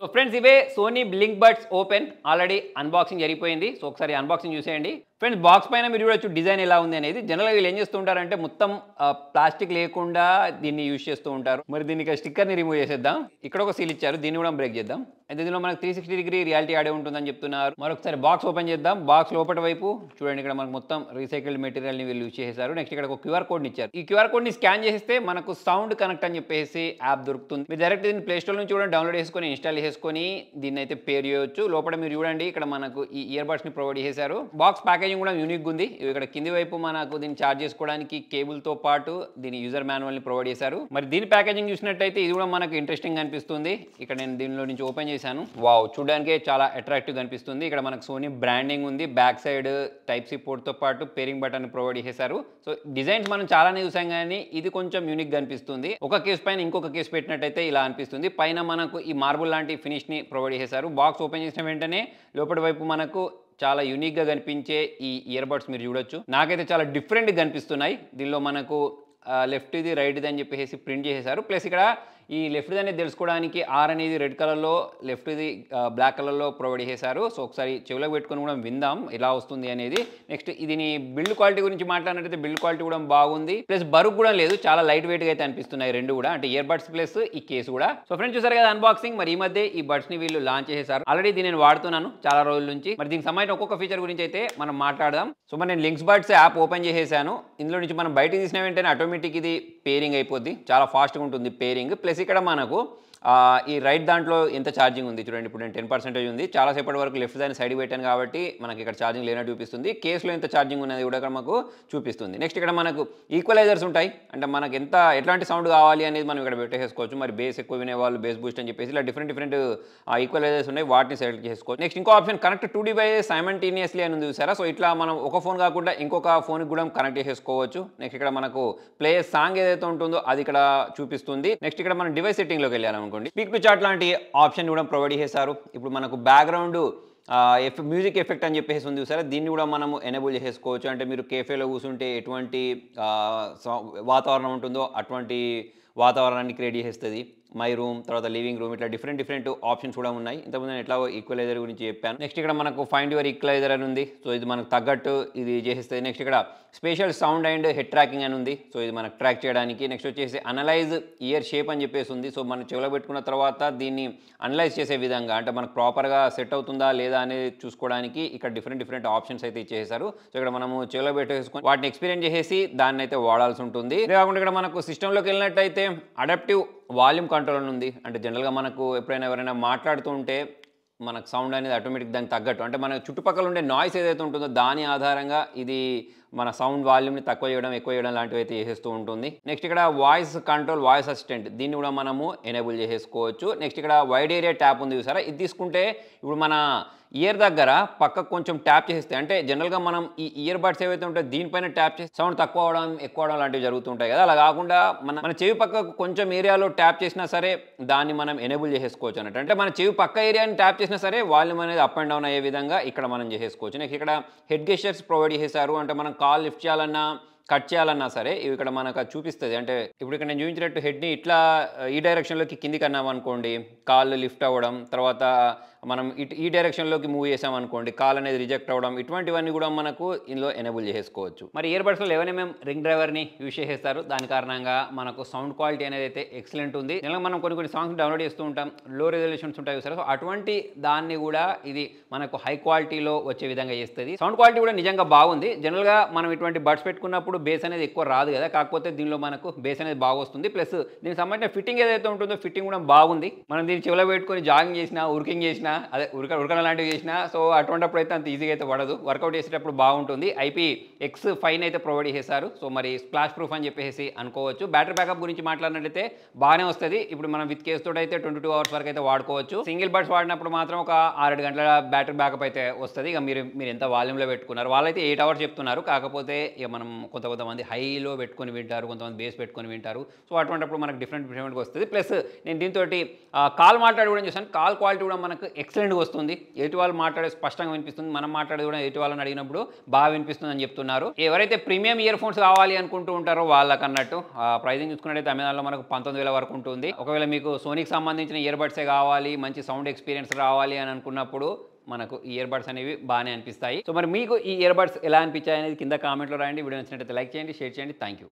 So friends ఇవే Sony Blink Buds open already unboxing జరిగిపోయింది. So ఒకసారి అన్బాక్సింగ్ చూసేయండి. ఫ్రెండ్స్ బాక్స్ పైన మీరు చూడొచ్చు డిజైన్ ఎలా ఉంది అనేది. జనరల్గా వీళ్ళు ఏం చేస్తూ ఉంటారంటే మొత్తం ప్లాస్టిక్ లేకుండా దీన్ని యూజ్ చేస్తూ ఉంటారు. మరి దీనికి స్టిక్కర్ని రిమూవ్ చేసేద్దాం. ఇక్కడ ఒక సీల్ ఇచ్చారు, దీన్ని కూడా బ్రేక్ చేద్దాం. అయితే దీనిలో మనకు 360 డిగ్రీ రియాలిటీ ఆడే ఉంటుందని చెప్తున్నారు. మరొకసారి బాక్స్ ఓపెన్ చేద్దాం. బాక్స్ లోపల వైపు చూడండి, ఇక్కడ మనకు మొత్తం రీసైకిల్డ్ మెటీరియల్ని వీళ్ళు యూజ్ చేశారు. నెక్స్ట్ ఇక్కడ ఒక క్యూఆర్ కోడ్ని ఇచ్చారు. ఈ క్యూఆర్ కోడ్ని స్కాన్ చేస్తే మనకు సౌండ్ కనెక్ట్ అని చెప్పేసి యాప్ దొరుకుతుంది. మీరు డైరెక్ట్ దీన్ని ప్లే స్టోర్ నుంచి కూడా డౌన్లోడ్ చేసుకొని ఇన్స్టాల్ చేసుకొని దీన్ని అయితే పేర్ చేయొచ్చు. లోపల మీరు చూడండి, ఇక్కడ మనకు ఈ ఇయర్ బడ్స్ని ప్రొవైడ్ చేశారు. బాక్స్ ప్యాకేజింగ్ కూడా యూనిక్ ఉంది. ఇక్కడ కింది వైపు మనకు దీన్ని చార్జ్ చేసుకోవడానికి కేబుల్తో పాటు దీని యూజర్ మాన్యువల్ని ప్రొవైడ్ చేశారు. మరి దీని ప్యాకేజింగ్ చూసినట్టయితే ఇది కూడా మనకు ఇంట్రెస్టింగ్ అనిపిస్తుంది. ఇక్కడ నేను దీనిలో నుంచి ఓపెన్ చేశాను. వావ్, చూడడానికి చాలా అట్రాక్టివ్ అనిపిస్తుంది. ఇక్కడ మనకు సోనీ బ్రాండింగ్ ఉంది. బ్యాక్ సైడ్ టైప్ సి పోర్ట్తో పాటు పేరింగ్ బటన్ ప్రొవైడ్ చేశారు. సో డిజైన్స్ మనం చాలానే చూసాం, కానీ ఇది కొంచెం యూనిక్ అనిపిస్తుంది. ఒక కేసు పైన ఇంకొక కేసు పెట్టినట్టయితే ఇలా అనిపిస్తుంది. పైన మనకు ఈ మార్బుల్ లాంటి ఫినిష్ని ప్రొవైడ్ చేశారు. బాక్స్ ఓపెన్ చేసిన వెంటనే లోపల వైపు మనకు చాలా యూనిక్గా కనిపించే ఈ ఇయర్ బడ్స్ మీరు చూడొచ్చు. నాకైతే చాలా డిఫరెంట్గా కనిపిస్తున్నాయి. దీనిలో మనకు లెఫ్ట్ ఇది రైట్ ఇది అని చెప్పేసి ప్రింట్ చేసేసారు. ప్లస్ ఇక్కడ ఈ లెఫ్ట్ అనేది తెలుసుకోవడానికి ఆర్ అనేది రెడ్ కలర్లో, లెఫ్ట్ ఇది బ్లాక్ కలర్లో ప్రొవైడ్ చేశారు. సో ఒకసారి చెవులకు పెట్టుకొని కూడా విందాం ఎలా వస్తుంది అనేది. నెక్స్ట్ దీని బిల్డ్ క్వాలిటీ గురించి మాట్లాడినట్టయితే బిల్డ్ క్వాలిటీ కూడా బాగుంది. ప్లస్ బరువు కూడా లేదు, చాలా లైట్ వెయిట్గా అయితే అనిపిస్తున్నాయి రెండు కూడా, అంటే ఇయర్ బడ్స్ ప్లస్ ఈ కేసు కూడా. సో ఫ్రెండ్స్ చూసారు కదా అన్బాక్సింగ్. మరి ఈ మధ్య ఈ బడ్స్ని వీళ్ళు లాంచ్ చేశారు. ఆల్రెడీ దీన్ని నేను వాడుతున్నాను చాలా రోజుల నుంచి. మరి దీనికి సంబంధించిన ఒక్కొక్క ఫీచర్ గురించి అయితే మనం మాట్లాడదాం. సో మరి నేను లింక్స్ బడ్స్ యాప్ ఓపెన్ చేసేసాను. ఇందులో నుంచి మనం బయటకు తీసిన వెంటనే ఆటోమేటిక్ ఇది పేరింగ్ అయిపోద్ది, చాలా ఫాస్ట్గా ఉంటుంది పేరింగ్. ప్లస్ ఇక్కడ మనకు ఈ రైట్ దాంట్లో ఎంత ఛార్జింగ్ ఉంది చూడండి. ఇప్పుడు నేను 10% ఉంది. చాలాసేపటి వరకు లెఫ్ట్ దాన్ని సైడ్ పెట్టాను కాబట్టి మనకి ఇక్కడ ఛార్జింగ్ లేనట్టు చూపిస్తుంది. కేసులో ఎంత ఛార్జింగ్ ఉన్నది కూడా ఇక్కడ మాకు చూపిస్తుంది. నెక్స్ట్ ఇక్కడ మనకు ఈక్వలైజర్స్ ఉంటాయి, అంటే మనకు ఎట్లాంటి సౌండ్ కావాలి అనేది మనం ఇక్కడ పెట్టేసుకోవచ్చు. మరి బేస్ ఎక్కువ వినేవాళ్ళు బేస్ బూస్ట్ అని చెప్పేసి ఇలా డిఫరెంట్ ఈక్వలైజర్స్ ఉన్నాయి, వాటిని సెలెక్ట్ చేసుకోవచ్చు. నెక్స్ట్ ఇంకో ఆప్షన్ కనెక్ట్ 2 డివైసెస్ సైమల్టేనియస్లీ అని ఉంది చూసారా. సో ఇట్లా మనం ఒక ఫోన్ కాకుండా ఇంకొక ఫోన్కి కూడా కనెక్ట్ చేసేసుకోవచ్చు. నెక్స్ట్ ఇక్కడ మనకు ప్లే సాంగ్ ఏదైతే ఉంటుందో అది ఇక్కడ చూపిస్తుంది. నెక్స్ట్ ఇక్కడ మనం డివైస్ సెట్టింగ్లోకి వెళ్ళాలనుకోండి, స్పీక్ టు చాట్ లాంటి ఆప్షన్ కూడా ప్రొవైడ్ చేశారు. ఇప్పుడు మనకు బ్యాక్గ్రౌండ్ మ్యూజిక్ ఎఫెక్ట్ అని చెప్పేసి ఉంది చూసారా, దీన్ని కూడా మనము ఎనేబుల్ చేసుకోవచ్చు. అంటే మీరు కేఫేలో కూర్చుంటే ఎటువంటి వాతావరణం ఉంటుందో అటువంటి వాతావరణాన్ని క్రియేట్ చేసేస్తుంది. మై రూమ్, తర్వాత లివింగ్ రూమ్, ఇట్లా డిఫరెంట్ ఆప్షన్స్ కూడా ఉన్నాయి. ఇంతకుముందు నేను ఎట్లా ఈక్వలైజర్ గురించి చెప్పాను. నెక్స్ట్ ఇక్కడ మనకు ఫైండ్ యువర్ ఈక్వలైజర్ అని ఉంది. సో ఇది మనకు తగ్గట్టు ఇది చేసేస్తుంది. నెక్స్ట్ ఇక్కడ special sound and head tracking అని ఉంది. సో ఇది మనకు ట్రాక్ చేయడానికి. నెక్స్ట్ వచ్చేసి అనలైజ్ ఇయర్ షేప్ అని చెప్పేసి ఉంది. సో మనం చెవిలో పెట్టుకున్న తర్వాత దీన్ని అనలైజ్ చేసే విధంగా, అంటే మనకు ప్రాపర్గా సెట్ అవుతుందా లేదా అనేది చూసుకోవడానికి ఇక్కడ డిఫరెంట్ ఆప్షన్స్ అయితే ఇచ్చేసారు. సో ఇక్కడ మనము చెవిలో పెట్టేసుకొని వాటిని ఎక్స్పీరియన్స్ చేసేసి దాన్ని అయితే వాడాల్సి ఉంటుంది. ఇదే కాకుండా ఇక్కడ మనకు సిస్టంలోకి వెళ్ళినట్టయితే అడాప్టివ్ వాల్యూమ్ కంట్రోల్ అని ఉంది. అంటే జనరల్గా మనకు ఎప్పుడైనా ఎవరైనా మాట్లాడుతూ ఉంటే మనకు సౌండ్ అనేది ఆటోమేటిక్ దానికి తగ్గట్టు, అంటే మన చుట్టుపక్కల ఉండే నాయిస్ ఏదైతే ఉంటుందో దాని ఆధారంగా ఇది మన సౌండ్ వాల్యూమ్ని తక్కువ చేయడం ఎక్కువ చేయడం లాంటివి అయితే చేసేస్తూ ఉంటుంది. నెక్స్ట్ ఇక్కడ వాయిస్ కంట్రోల్, వాయిస్ అసిస్టెంట్, దీన్ని కూడా మనము ఎనేబుల్ చేసేసుకోవచ్చు. నెక్స్ట్ ఇక్కడ వైడ్ ఏరియా ట్యాప్ ఉంది చూసారా, ఇది తీసుకుంటే ఇప్పుడు మన ఇయర్ దగ్గర పక్కకు కొంచెం ట్యాప్ చేస్తే, అంటే జనరల్గా మనం ఈ ఇయర్ బడ్స్ ఏవైతే ఉంటాయో దీనిపైన ట్యాప్ చేసి సౌండ్ తక్కువ అవడం ఎక్కువ అవడం లాంటివి జరుగుతుంటాయి కదా. అలా కాకుండా మన చెవి పక్కకు కొంచెం ఏరియాలో ట్యాప్ చేసినా సరే దాన్ని మనం ఎనేబుల్ చేసేసుకోవచ్చు అన్నట్టు. అంటే మన చెవి పక్క ఏరియాని ట్యాప్ చేసినా సరే వాల్యూమ్ అనేది అప్ అండ్ డౌన్ అయ్యే విధంగా ఇక్కడ మనం చేసేసుకోవచ్చు. నెక్స్ట్ ఇక్కడ హెడ్ గెస్చర్స్ ప్రొవైడ్ చేశారు. అంటే మనం కాల్ లిఫ్ట్ చేయాలన్నా కట్ చేయాలన్నా సరే ఇవి ఇక్కడ మనకు చూపిస్తుంది. అంటే ఇప్పుడు ఇక్కడ నేను చూపించినట్టు హెడ్ని ఇట్లా ఈ డైరెక్షన్లోకి కిందికి అన్నాం అనుకోండి, కాళ్ళు లిఫ్ట్ అవ్వడం, తర్వాత మనం ఈ డైరెక్షన్లోకి మూవ్ చేసామనుకోండి కాల్ అనేది రిజెక్ట్ అవ్వడం, ఇటువంటివన్నీ కూడా మనకు ఇందులో ఎనేబుల్ చేసుకోవచ్చు. మరి ఇయర్ బడ్స్లో 11mm రింగ్ డ్రైవర్ని యూజ్ చేసేస్తారు. దాని కారణంగా మనకు సౌండ్ క్వాలిటీ అనేది అయితే ఎక్సలెంట్ ఉంది. జనరల్గా మనం కొన్ని సాంగ్స్ డౌన్లోడ్ చేస్తూ ఉంటాం, లో రెజల్యూషన్స్ ఉంటాయి సార్. సో అటువంటి దాన్ని కూడా ఇది మనకు హై క్వాలిటీలో వచ్చే విధంగా చేస్తుంది. సౌండ్ క్వాలిటీ కూడా నిజంగా బాగుంది. జనరల్గా మనం ఇటువంటి బడ్స్ పెట్టుకున్నప్పుడు బేస్ అనేది ఎక్కువ రాదు కదా, కాకపోతే దీనిలో మనకు బేస్ అనేది బాగా వస్తుంది. ప్లస్ దీనికి సంబంధించిన ఫిట్టింగ్ ఏదైతే ఉంటుందో ఫిట్టింగ్ కూడా బాగుంది. మనం దీన్ని చెవిలో పెట్టుకొని జాగింగ్ చేసినా, ఉరికింగ్ చేసినా, అదే ఉరకడం లాంటివి చేసినా, సో అటువంటిప్పుడు అయితే అంత ఈజీగా అయితే పడదు. వర్కౌట్ చేసేటప్పుడు బాగుంటుంది. IPX5 అయితే ప్రొవైడ్ చేశారు. సో మరి స్ప్లాష్ ప్రూఫ్ అని చెప్పేసి అనుకోవచ్చు. బ్యాటరీ బ్యాకప్ గురించి మాట్లాడినట్లయితే బాగానే వస్తుంది. ఇప్పుడు మనం విత్ కేస్ తోటి అయితే 22 అవర్స్ వరకు అయితే వాడుకోవచ్చు. సింగిల్ బడ్స్ వాడినప్పుడు మాత్రం ఒక 6-7 గంటల బ్యాటరీ బ్యాకప్ అయితే వస్తుంది. ఇక మీరు ఎంత వాల్యూమ్లో పెట్టుకున్నారు, వాళ్ళైతే 8 అవర్స్ చెప్తున్నారు. కాకపోతే ఇక మనం కొంత కొంతమంది హైలో పెట్టుకొని వింటారు, కొంతమంది బేస్ పెట్టుకొని వింటారు. సో అటువంటిప్పుడు మనకు డిఫరెంట్గా వస్తుంది. ప్లస్ నేను దీంతో కాల్ మాట్లాడి కూడా చూసాను. కాల్ క్వాలిటీ కూడా మనకు ఎక్సలెంట్గా వస్తుంది. ఎటు వాళ్ళు మాట్లాడే స్పష్టంగా వినిపిస్తుంది, మనం మాట్లాడేది కూడా ఎటు వాళ్ళని అడిగినప్పుడు బాగా వినిపిస్తుంది అని చెప్తున్నారు. ఎవరైతే ప్రీమియం ఇయర్ ఫోన్స్ కావాలి అనుకుంటూ ఉంటారో వాళ్ళకన్నట్టు ప్రైజింగ్ చూసుకున్నట్టయితే అమెజాన్లో మనకు 19,000 వరకు ఉంటుంది. ఒకవేళ మీకు సోనీకి సంబంధించిన ఇయర్ బడ్సే కావాలి, మంచి సౌండ్ ఎక్స్పీరియన్స్ రావాలి అని అనుకున్నప్పుడు మనకు ఈ ఇయర్ బడ్స్ అనేవి బాగానే అనిపిస్తాయి. సో మరి మీకు ఈ ఇయర్ బడ్స్ ఎలా అనిపించాయి అనేది కింద కామెంట్లో రాయండి. వీడియో నచ్చినట్లయితే లైక్ చేయండి, షేర్ చేయండి. Thank you.